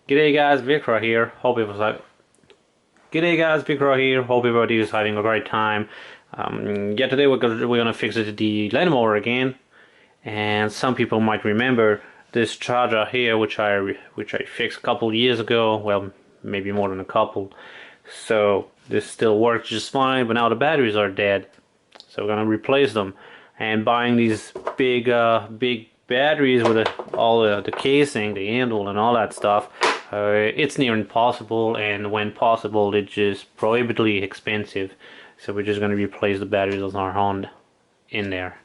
G'day guys, Vikra here. G'day guys, Vikra here. Hope everybody is having a great time. Yeah, today we're gonna fix the landmower again, and some people might remember this charger here, which I fixed a couple years ago. Well, maybe more than a couple. So this still works just fine, but now the batteries are dead. So we're gonna replace them, and buying these big batteries with all the casing, the handle, and all that stuff. It's near impossible, and when possible, it's just prohibitively expensive. So we're just going to replace the batteries on our Honda in there.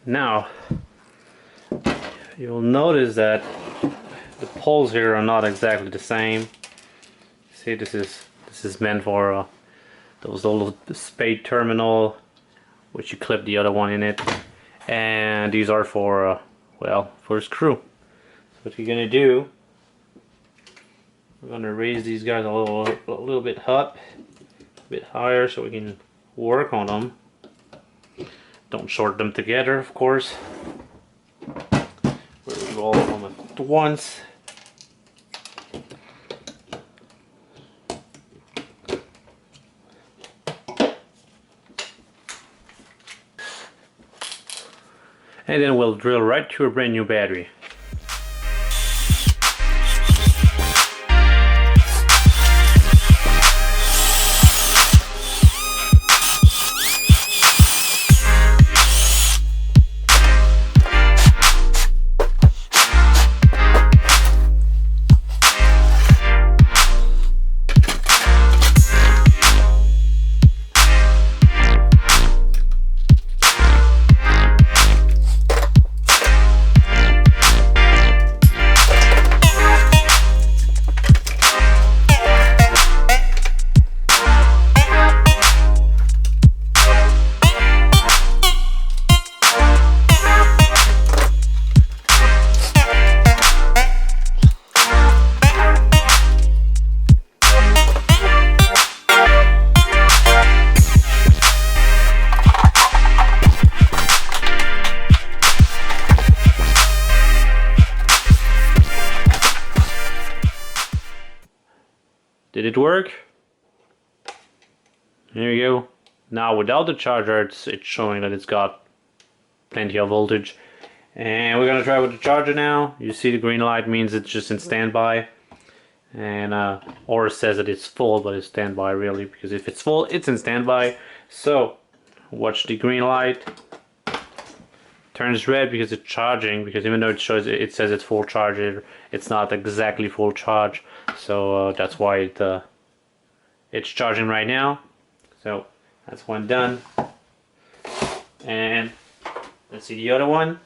Now, you'll notice that the poles here are not exactly the same. See, this is meant for those little spade terminal, which you clip the other one in it, and these are for well, for a screw. So what you're gonna do, we're gonna raise these guys a little bit up, a bit higher, so we can work on them. Don't short them together, of course. We'll do all of them at once. And then we'll drill right to a brand new battery. Did it work? There you go. Now without the charger, it's showing that it's got plenty of voltage. And we're gonna try with the charger now. You see the green light means it's just in standby. And or it says that it's full, but it's standby really, because if it's full, it's in standby. So watch the green light. Turns red because it's charging, because even though it says it's full charge, it's not exactly full charge. So that's why it's charging right now. So that's one done. And let's see the other one.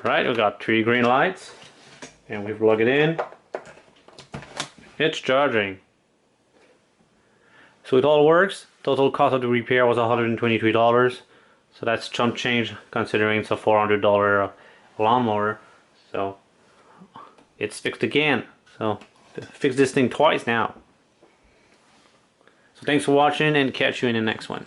Right, we got 3 green lights, and we plug it in. It's charging. So it all works. Total cost of the repair was $123. So that's chump change considering it's a $400 lawnmower. So it's fixed again. So fix this thing twice now. So thanks for watching, and catch you in the next one.